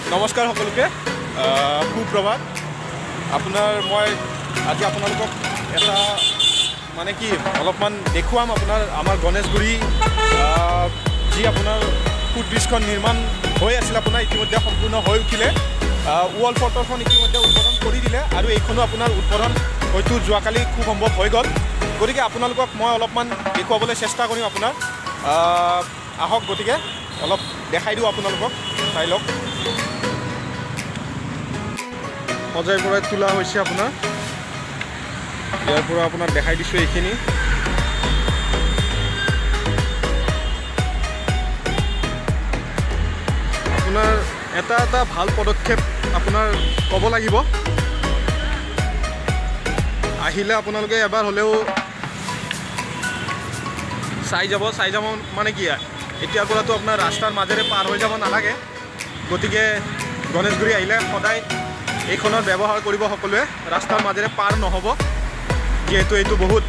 নমস্কাৰ সকলোকে সুপ্ৰভাত আপোনাৰ মই আজি আপোনালোকক এটা মানে কি অলপমান দেখুৱাম আপোনাৰ আমাৰ গণেশগুৰি যি আপোনাৰ ফুট ব্ৰিজখন নিৰ্মাণ হৈ আছিল আপোনাৰ ইতিমধ্যে সম্পূৰ্ণ হৈ উঠিলে ৱাল ফটোখন ইতিমধ্যে উদ্বোধন কৰি দিলে আৰু এইখনো আপোনাৰ উদ্বোধন হয়তো যোৱাকালি খুব সম্ভৱ হৈ গ'ল গতিকে আপোনালোকক মই অলপমান দেখুৱাবলৈ চেষ্টা কৰিম আপোনাৰ আহক গতিকে অলপ দেখাই দিওঁ আপোনালোকক চাই লওক সজাই পৰাই তোলা হৈছে আপোনাৰ ইয়াৰ পৰা আপোনাক দেখাই দিছোঁ এইখিনি আপোনাৰ এটা এটা ভাল পদক্ষেপ আপোনাৰ ক'ব লাগিব আহিলে আপোনালোকে এবাৰ হ'লেও চাই যাব মানে কি এতিয়াৰ পৰাতো আপোনাৰ ৰাস্তাৰ মাজেৰে পাৰ হৈ যাব নালাগে গতিকে গণেশগুৰি আহিলে সদায় এইখনৰ ব্যৱহাৰ কৰিব সকলোৱে ৰাস্তাৰ মাজেৰে পাৰ নহ'ব যিহেতু এইটো বহুত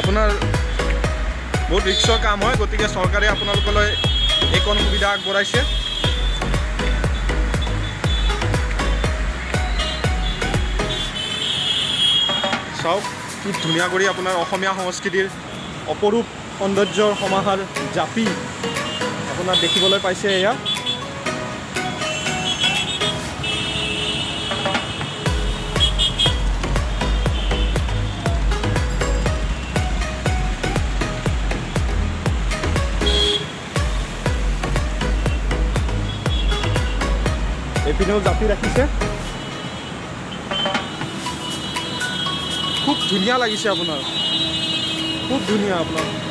আপোনাৰ বহুত ৰিক্সৰ কাম হয় গতিকে চৰকাৰে আপোনালোকলৈ এইকণ সুবিধা আগবঢ়াইছে চাওক কি ধুনীয়া কৰি আপোনাৰ অসমীয়া সংস্কৃতিৰ অপৰূপ সৌন্দৰ্যৰ সমাহাৰ জাপি আপোনাৰ দেখিবলৈ পাইছে এয়া এইপিনেও জাপি ৰাখিছে খুব ধুনীয়া লাগিছে আপোনাৰ খুব ধুনীয়া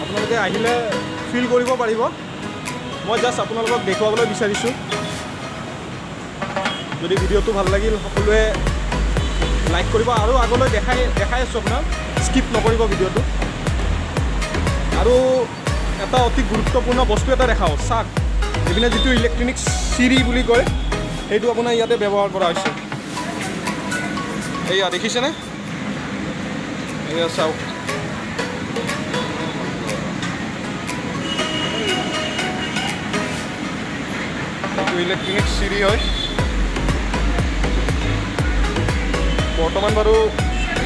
আপোনালোকে আহিলে ফিল কৰিব পাৰিব মই জাষ্ট আপোনালোকক দেখুৱাবলৈ বিচাৰিছোঁ যদি ভিডিঅ'টো ভাল লাগিল সকলোৱে লাইক কৰিব আৰু আগলৈ দেখাই আছোঁ আপোনাক স্কিপ নকৰিব ভিডিঅ'টো আৰু এটা অতি গুৰুত্বপূৰ্ণ বস্তু এটা দেখাওঁ চাওক এইপিনে যিটো ইলেক্ট্ৰনিক চিৰি বুলি কয় সেইটো আপোনাৰ ইয়াতে ব্যৱহাৰ কৰা হৈছে এয়া দেখিছেনে এয়া চাওক এইটো ইলেক্ট্ৰনিক চিৰি হয় বৰ্তমান বাৰু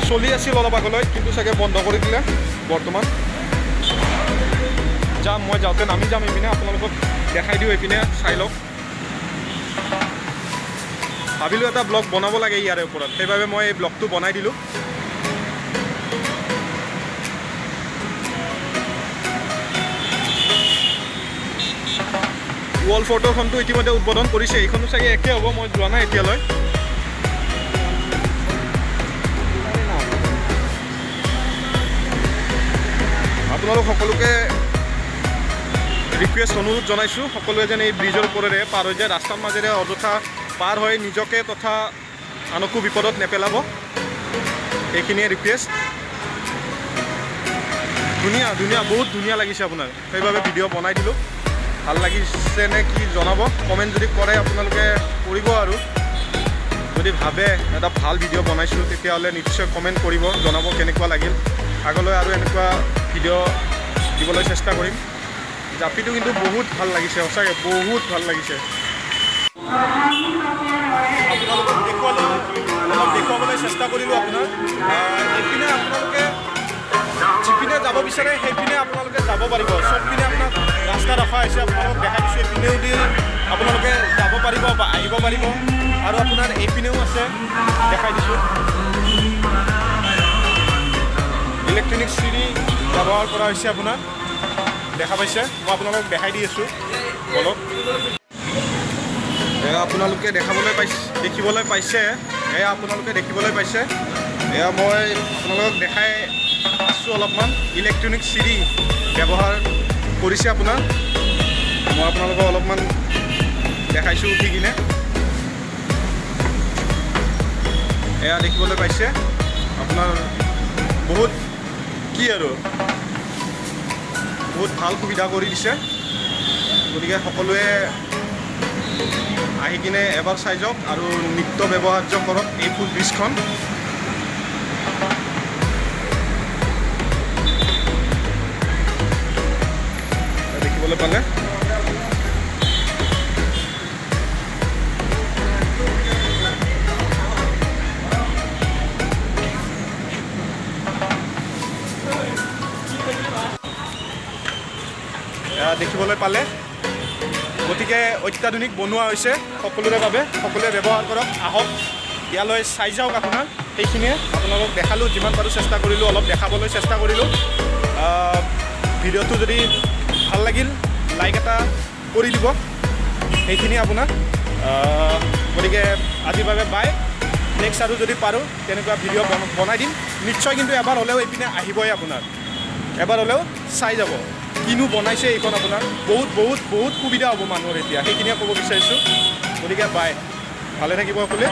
চলি আছিল অলপ আগলৈ কিন্তু চাগে বন্ধ কৰি দিলে বৰ্তমান যাম মই যাওঁতে নামি যাম এইপিনে আপোনালোকক দেখাই দিওঁ এইপিনে চাই লওক ভাবিলোঁ এটা ব্লগ বনাব লাগে ইয়াৰে ওপৰত সেইবাবে মই এই ব্লগটো বনাই দিলোঁ ৱাল ফটোখনটো ইতিমধ্যে উদ্বোধন কৰিছে এইখনো চাগে একে হ'ব মই যোৱা নাই এতিয়ালৈ আপোনালোক সকলোকে ৰিকুৱেষ্ট অনুৰোধ জনাইছোঁ সকলোৱে যেন এই ব্ৰিজৰ ওপৰেৰে পাৰ হৈ যায় ৰাস্তাৰ মাজেৰে অযথা পাৰ হৈ নিজকে তথা আনকো বিপদত নেপেলাব এইখিনিয়ে ৰিকুৱেষ্ট ধুনীয়া বহুত ধুনীয়া লাগিছে আপোনাৰ সেইবাবে ভিডিঅ' বনাই দিলোঁ ভাল লাগিছে নে কি জনাব কমেণ্ট যদি কৰে আপোনালোকে কৰিব আৰু যদি ভাবে এটা ভাল ভিডিঅ' বনাইছোঁ তেতিয়াহ'লে নিশ্চয় কমেণ্ট কৰিব জনাব কেনেকুৱা লাগিল আগলৈ আৰু এনেকুৱা ভিডিঅ' দিবলৈ চেষ্টা কৰিম জাপিটো কিন্তু বহুত ভাল লাগিছে সঁচাকৈ বহুত ভাল লাগিছে আপোনালোকক দেখুৱাবলৈ চেষ্টা কৰিলোঁ আপোনাৰ এইপিনে আপোনালোকে যিপিনে যাব বিচাৰে সেইপিনে আপোনালোকে যাব পাৰিব চবপিনে আপোনাক ৰাস্তা ৰখা হৈছে আপোনালোকক দেখাই দিছোঁ এইপিনেও দি আপোনালোকে যাব পাৰিব বা আহিব পাৰিব আৰু আপোনাৰ এইপিনেও আছে দেখাই দিছোঁ ইলেক্ট্ৰনিক চিৰি ব্যৱহাৰ কৰা হৈছে আপোনাৰ দেখা পাইছে মই আপোনালোকক দেখাই দি আছোঁ বলক এয়া আপোনালোকে দেখিবলৈ পাইছে এয়া আপোনালোকে দেখিবলৈ পাইছে এয়া মই আপোনালোকক দেখাই আছোঁ অলপমান ইলেক্ট্ৰনিক চিৰি ব্যৱহাৰ কৰিছে আপোনাৰ মই আপোনালোকক অলপমান দেখাইছোঁ উঠি কিনে এয়া দেখিবলৈ পাইছে আপোনাৰ বহুত কি আৰু বহুত ভাল সুবিধা কৰি দিছে গতিকে সকলোৱে আহি কিনে এবাৰ চাই যাওক আৰু নিত্য ব্যৱহাৰ্য কৰক এই ফুট ব্ৰিজখন দেখিবলৈ পালে দেখিবলৈ পালে। গতিকে অত্যাধুনিক বনোৱা হৈছে সকলোৰে বাবে, সকলোৱে ব্যৱহাৰ কৰক। আহক ইয়ালৈ চাই যাওক আপোনাৰ। সেইখিনিয়ে আপোনালোকক দেখালোঁ, যিমান পাৰোঁ চেষ্টা কৰিলোঁ, অলপ দেখাবলৈ চেষ্টা কৰিলোঁ। ভিডিঅ'টো যদি ভাল লাগিল লাইক এটা কৰি দিব, সেইখিনি আপোনাক। গতিকে আজিৰ বাবে বাই। নেক্সট আৰু যদি পাৰোঁ তেনেকুৱা ভিডিঅ' বনাই দিম নিশ্চয়। কিন্তু এবাৰ হ'লেও এইপিনে আহিবই আপোনাৰ, এবাৰ হ'লেও চাই যাব কিনো বনাইছে এইখন। আপোনাৰ বহুত বহুত বহুত সুবিধা হ'ব মানুহৰ এতিয়া, সেইখিনিয়ে ক'ব বিচাৰিছোঁ। গতিকে বাই, ভালে থাকিব সকলোৱে।